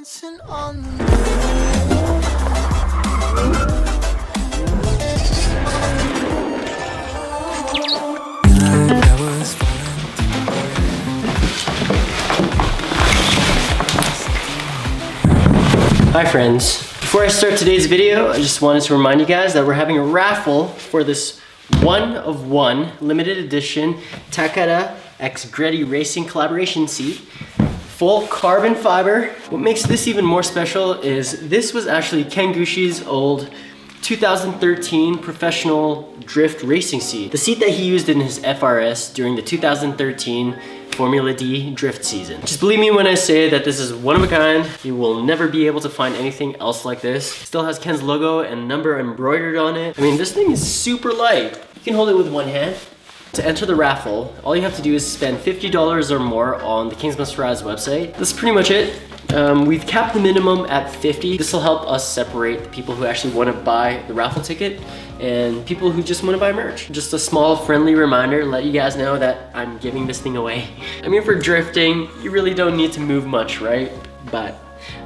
dancing on the Hi friends, before I start today's video, I just wanted to remind you guys that we're having a raffle for this one-of-one limited edition Takata X Birdy Racing collaboration seat. Full carbon fiber. What makes this even more special is this was actually Ken Gushi's old 2013 professional drift racing seat. The seat that he used in his FRS during the 2013 Formula D drift season. Just believe me when I say that this is one of a kind. You will never be able to find anything else like this. Still has Ken's logo and number embroidered on it. I mean, this thing is super light. You can hold it with one hand. To enter the raffle, all you have to do is spend $50 or more on the Kingsman Raz website. That's pretty much it. We've capped the minimum at 50. This will help us separate the people who actually want to buy the raffle ticket and people who just want to buy merch. Just a small friendly reminder, let you guys know that I'm giving this thing away. I mean, for drifting, you really don't need to move much, right? But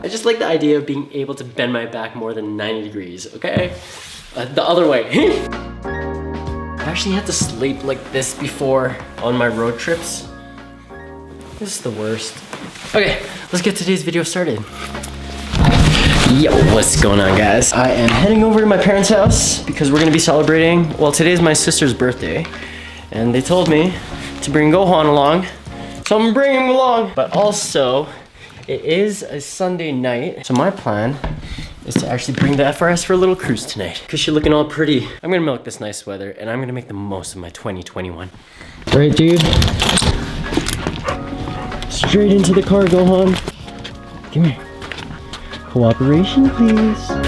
I just like the idea of being able to bend my back more than 90 degrees, okay? The other way. I actually had to sleep like this before on my road trips. This is the worst. Okay, let's get today's video started. Yo, what's going on, guys? I am heading over to my parents' house because we're gonna be celebrating, well, today's my sister's birthday. And they told me to bring Gohan along, so I'm bringing him along. But also, it is a Sunday night, so my plan is to actually bring the FRS for a little cruise tonight. Cause she's looking all pretty. I'm gonna milk this nice weather and I'm gonna make the most of my 2021. Right, dude? Straight into the car, Gohan. Come here. Cooperation, please. Come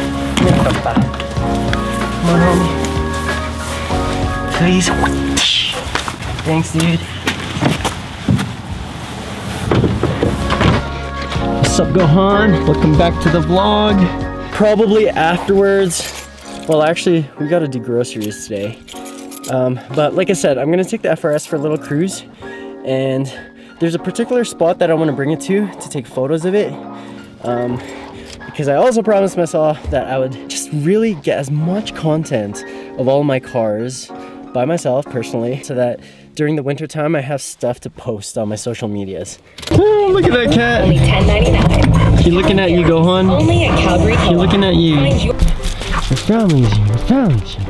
on, homie. Please. Thanks, dude. What's up, Gohan? Welcome back to the vlog. Probably afterwards. Well, actually, we gotta do groceries today. But like I said, I'm gonna take the FRS for a little cruise, and there's a particular spot that I want to bring it to take photos of it. Because I also promised myself that I would just really get as much content of all my cars by myself personally, so that during the winter time I have stuff to post on my social medias. Oh, look at that cat. Only $10.99. She's looking at you, Gohan. Only at Calgary. She's looking at you. Your family's here. Your family's here.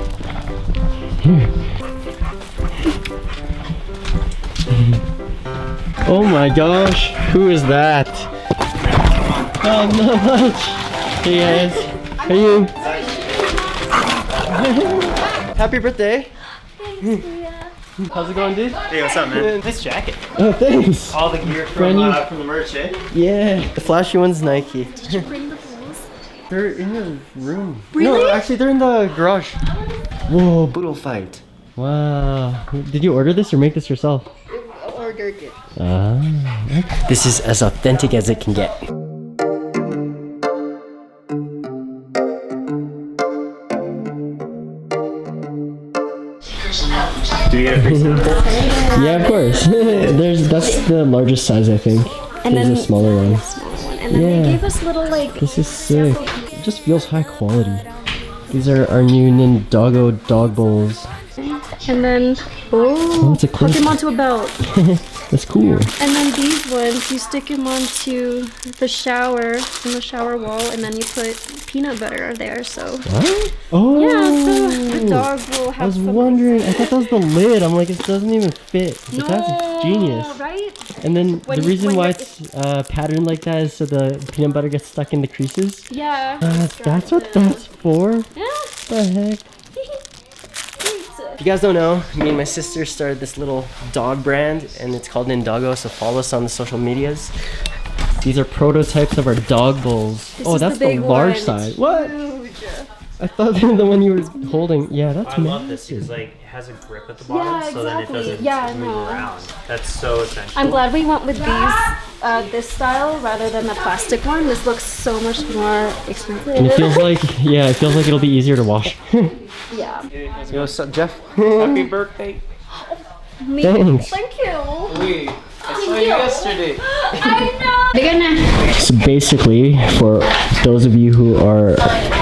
Oh my gosh, who is that? Oh no. Hey guys. How are you? Happy birthday. How's it going, dude? Hey, what's up, man? Nice jacket. Oh, thanks. All the gear from the merch, eh? Yeah. The flashy one's Nike. Did you bring the balls? They're in the room. Really? No, actually they're in the garage. Whoa, Boodle Fight. Wow. Did you order this or make this yourself? Ordered it. Ah. This is as authentic as it can get. Do you get a free sample? Yeah, of course. That's the largest size, I think. And There's then a smaller one. And then Yeah. they gave us little like. This is sick. It just feels high quality. These are our new Nindoggo dog bowls. And then it's a hook clip. them onto a belt. That's cool. And then these ones, you stick them onto the shower, in the shower wall, and then you put peanut butter there. So What? Oh. yeah, so the dog will have. I was some wondering. I thought that was the lid. I'm like, it doesn't even fit. But No, that's genius. right? And then When the you- reason when why you're- it's patterned like that is so the peanut butter gets stuck in the creases. Yeah. That's what that's for. Yeah. The heck? If you guys don't know, me and my sister started this little dog brand and it's called Nindoggo, so follow us on the social medias. These are prototypes of our dog bowls. This Oh, is the that's the big large one. size. What? Huge. I thought the one you were holding. Yeah, that's I love this massive. because like it has a grip at the bottom, Yeah, so then it exactly. doesn't Yeah, move no. around. That's so essential. I'm glad we went with these, this style rather than the plastic one. This looks so much more expensive. And it feels like, yeah, it feels like it'll be easier to wash. yeah. Yo, what's up, Jeff? Happy birthday! Me. Thanks. Thank you. I saw you yesterday. I know. So basically, for those of you who are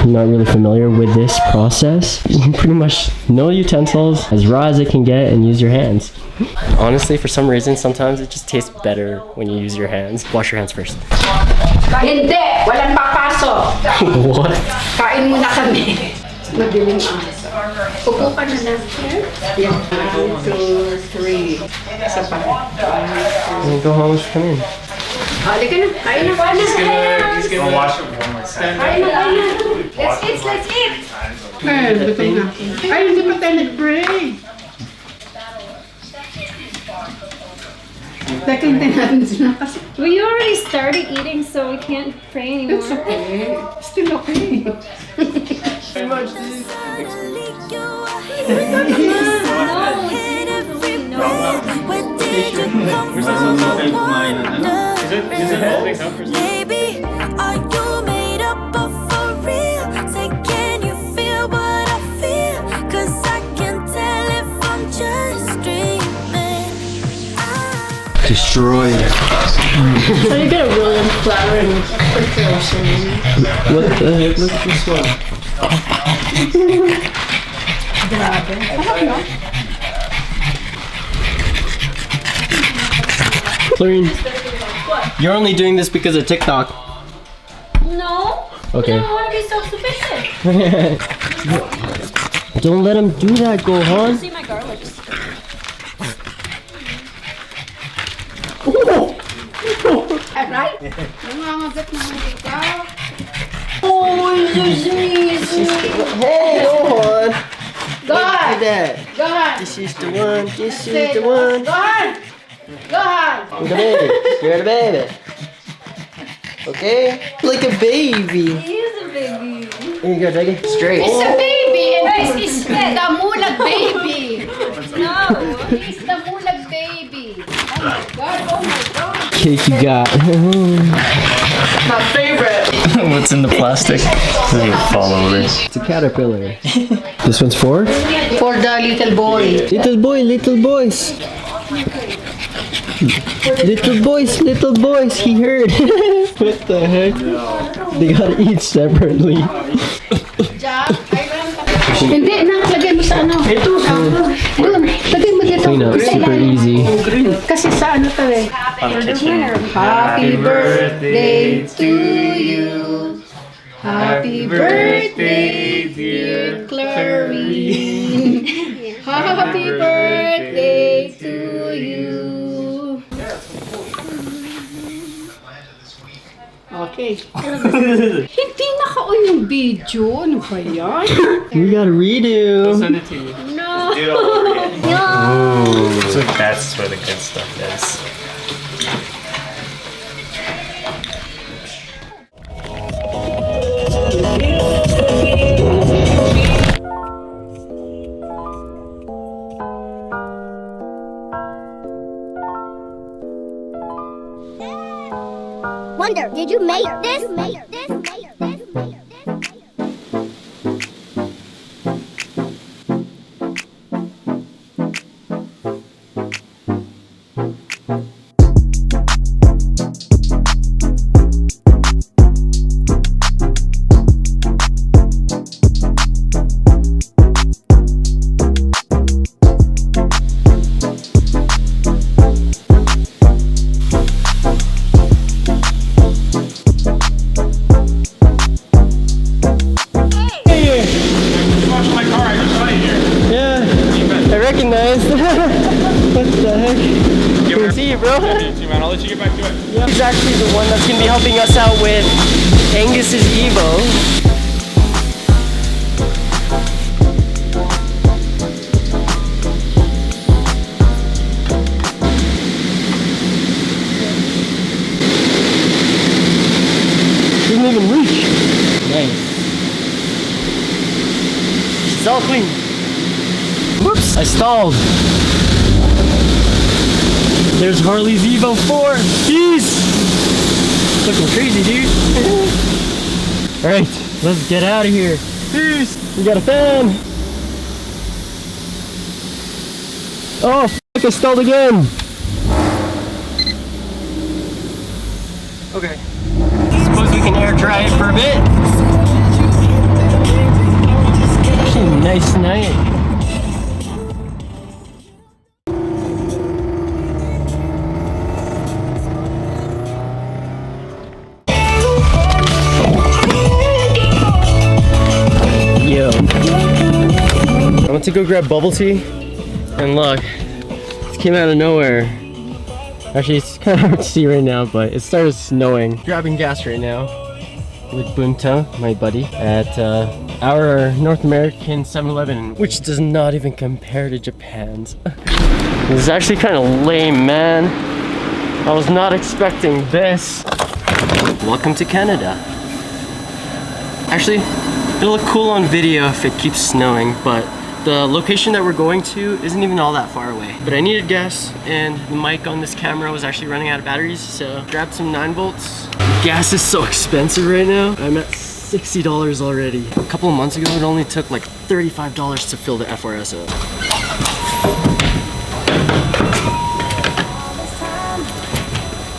not really familiar with this process, you can pretty much no utensils, as raw as it can get, and use your hands. Honestly, for some reason, sometimes it just tastes better when you use your hands. Wash your hands first. Hindi! Walang papasok! What? Kain muna kami. Madilim Upo ka na lang. Yeah. 1, 2, 3. Isa pa. Go home, come in. Halika na. Kain na. He's gonna wash it one more time. Kain na. Let's eat. Ay, hindi pa tayo nag-break. Hintay natin sila kasi. We already started eating, so we can't pray anymore. It's okay. Still okay. Pretty much this. Baby, are you made up of for real? Say, can you feel what I feel? 'Cause I can tell if I'm just dreaming. Destroyed. So you get a rolling flour and preparation. What the heck? Look at this one. Clarine, you're only doing this because of TikTok. No. Okay. I don't want to be self-sufficient. Don't let him do that, Gohan. See my garlic. Right? Nangangagat naman ikaw. Oh, it's so sweet. Hey, Gohan. Go on. that. Go on. This is the one. This is the one. Go on. Go on. You're the baby. You're the baby. Okay? Like a baby. He is a baby. Here you go, take it. Straight. It's a baby and this is the mulag baby. No. It's the mulag baby. Oh my god, oh my god. Cake you got. My favorite. What's in the plastic? Does it fall over? It's a caterpillar. This one's for? For the little boy. Little boy, little boys. Little boys, he heard. What the heck? They gotta eat separately. Hindi na, lagay mo sa ano. Ito. Doon, lagay mo dito. Clean up, super easy. Kasi sa ano to eh. Happy birthday to you. Happy birthday, dear Clarine. Happy birthday to you. Okay. Hindi naka-on yung video. Ano ba yan? We gotta redo. Send it to you. No. Do it all over again. Ooh, so that's where the good stuff is. Wonder, did you make this? What the heck? See you, bro. Man, I'll let you get back to it. He's actually the one that's gonna be helping us out with Angus's Evo. Didn't even reach. Nice. It's all clean. Whoops, I stalled. There's Harley's Evo 4. Peace. Looking crazy, dude. Alright, let's get out of here. Peace. We got a fan. Oh, f***, I stalled again. Okay. Suppose we can air dry it for a bit. Actually, nice night. Yo. I went to go grab bubble tea, and look, it came out of nowhere. Actually, it's kind of hard to see right now, but it started snowing. Grabbing gas right now with Bunta, my buddy, at our North American 7-Eleven, which does not even compare to Japan's. This is actually kind of lame, man. I was not expecting this. Welcome to Canada. Actually, it'll look cool on video if it keeps snowing, but the location that we're going to isn't even all that far away. But I needed gas, and the mic on this camera was actually running out of batteries, so grabbed some 9 volts. Gas is so expensive right now. I'm at $60 already. A couple of months ago, it only took like $35 to fill the FRS up.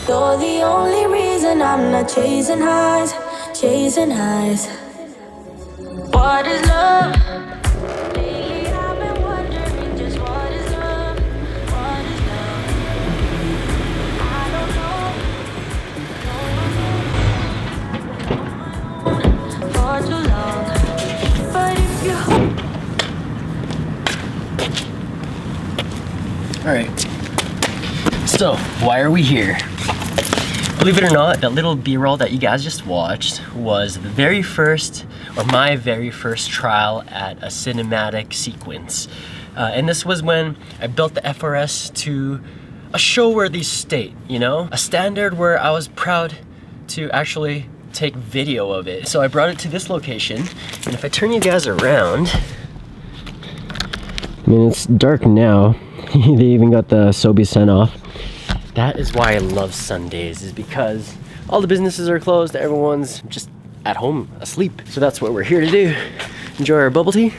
You're the only reason I'm not chasing highs, chasing highs. What is love? Lately I've been wondering just what is love? What is love? I don't know. For too long. But if you Alright. So, why are we here? Believe it or not, that little B-roll that you guys just watched was the very first, or my very first trial at a cinematic sequence. And this was when I built the FRS to a show-worthy state, you know? A standard where I was proud to actually take video of it. So I brought it to this location, and if I turn you guys around, I mean, it's dark now. They even got the Sobe sign off. That is why I love Sundays, is because all the businesses are closed, everyone's just at home asleep. So that's what we're here to do. Enjoy our bubble tea,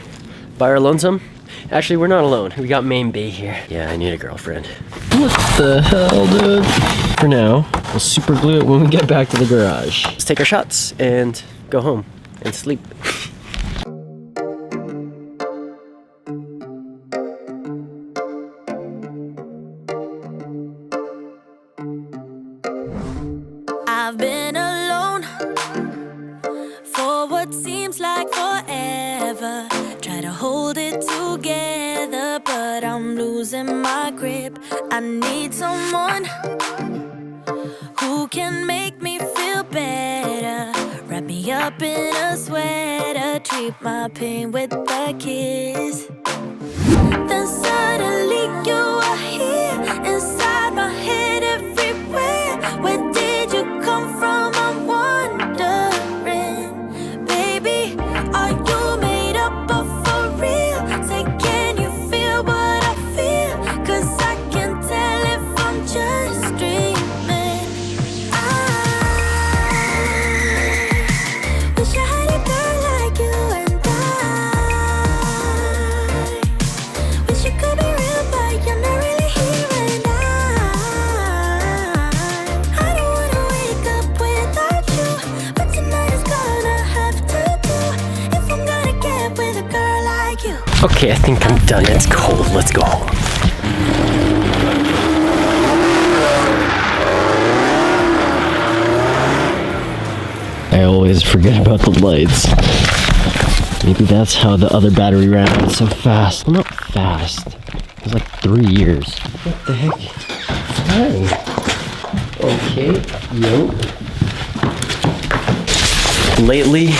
buy our lonesome. Actually, we're not alone. We got Main Bay here. Yeah, I need a girlfriend. What the hell, dude? For now, we'll super glue it when we get back to the garage. Let's take our shots and go home and sleep. I've been alone for what seems like forever. Try to hold it together, but I'm losing my grip. I need someone who can make me feel better. Wrap me up in a sweater, treat my pain with a kiss. Then suddenly you are here, inside my head everywhere. Where did you come from? I'm wondering, baby, are you made up of for real? Say, can you feel what I feel? 'Cause I can tell if I'm just dreaming. I wish I had a girl like you, and I wish you could be real, but you're not really here. And I don't wanna wake up without you, but tonight is gonna have to do if I'm gonna get with a girl like you. Okay, I think I'm done. It's cold. Let's go home. I always forget about the lights. Maybe that's how the other battery ran out so fast. Well, not fast. It was like 3 years. What the heck? Hi. Okay. Yo. Lately,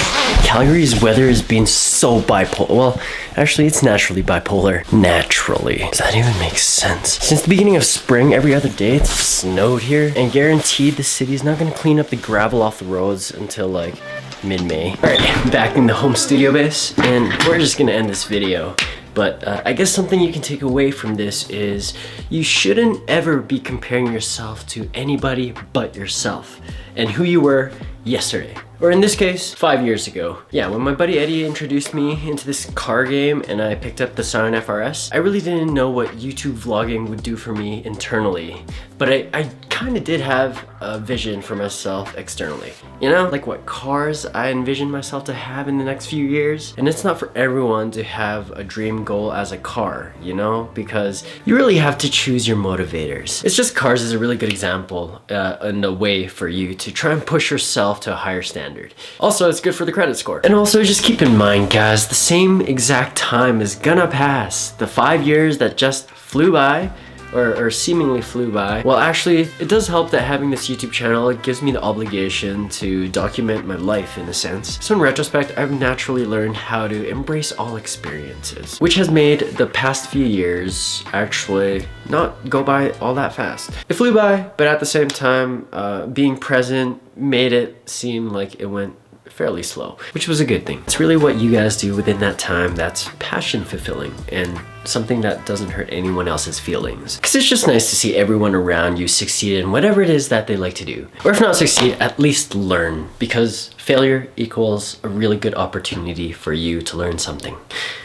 Calgary's weather has been so bipolar. Well, actually, it's naturally bipolar. Naturally. Does that even make sense? Since the beginning of spring, every other day it's snowed here, and guaranteed the city's not gonna clean up the gravel off the roads until like mid-May. All right, back in the home studio base, and we're just gonna end this video. But I guess something you can take away from this is you shouldn't ever be comparing yourself to anybody but yourself and who you were yesterday. Or in this case, 5 years ago. Yeah, when my buddy Eddie introduced me into this car game and I picked up the Scion FRS, I really didn't know what YouTube vlogging would do for me internally. But I kind of did have a vision for myself externally. You know, like what cars I envisioned myself to have in the next few years. And it's not for everyone to have a dream goal as a car, you know, because you really have to choose your motivators. It's just cars is a really good example in a way for you to try and push yourself to a higher standard. Also, it's good for the credit score. And also just keep in mind, guys, the same exact time is gonna pass. The 5 years that just flew by, or seemingly flew by. Well, actually, it does help that having this YouTube channel, it gives me the obligation to document my life in a sense. So in retrospect, I've naturally learned how to embrace all experiences, which has made the past few years actually not go by all that fast. It flew by, but at the same time, being present made it seem like it went fairly slow, which was a good thing. It's really what you guys do within that time that's passion fulfilling and something that doesn't hurt anyone else's feelings. Because it's just nice to see everyone around you succeed in whatever it is that they like to do. Or if not succeed, at least learn, because failure equals a really good opportunity for you to learn something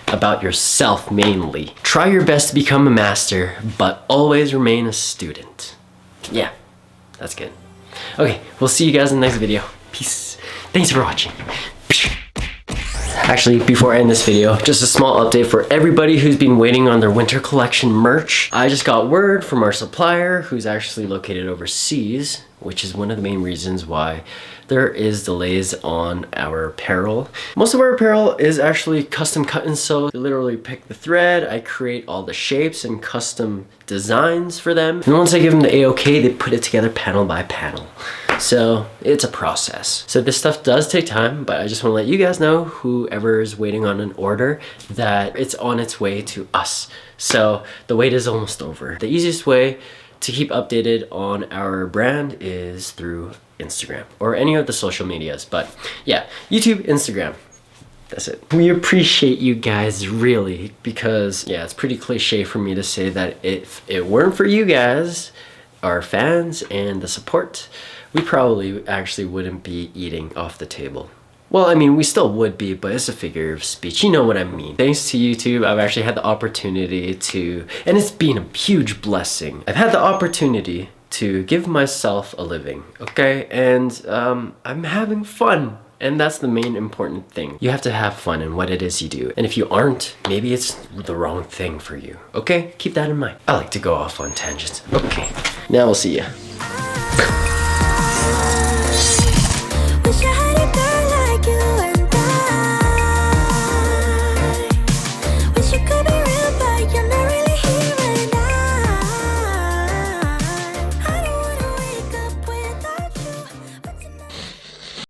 about yourself mainly. Try your best to become a master, but always remain a student. Yeah, that's good. Okay, we'll see you guys in the next video. Peace. Thanks for watching. Actually, before I end this video, just a small update for everybody who's been waiting on their winter collection merch. I just got word from our supplier, who's actually located overseas, which is one of the main reasons why there is delays on our apparel. Most of our apparel is actually custom cut and sew. I literally pick the thread, I create all the shapes and custom designs for them. And once I give them the A-OK, they put it together panel by panel. So it's a process. So this stuff does take time, but I just want to let you guys know, whoever is waiting on an order, that it's on its way to us. So the wait is almost over. The easiest way to keep updated on our brand is through Instagram or any of the social medias. But yeah, YouTube, Instagram. That's it. We appreciate you guys really, because yeah, it's pretty cliche for me to say that if it weren't for you guys, our fans and the support, we probably actually wouldn't be eating off the table. Well, I mean, we still would be, but it's a figure of speech. You know what I mean. Thanks to YouTube, I've actually had the opportunity to, and it's been a huge blessing. I've had the opportunity to give myself a living, okay? And I'm having fun. And that's the main important thing. You have to have fun in what it is you do. And if you aren't, maybe it's the wrong thing for you, okay? Keep that in mind. I like to go off on tangents. Okay, now we'll see ya.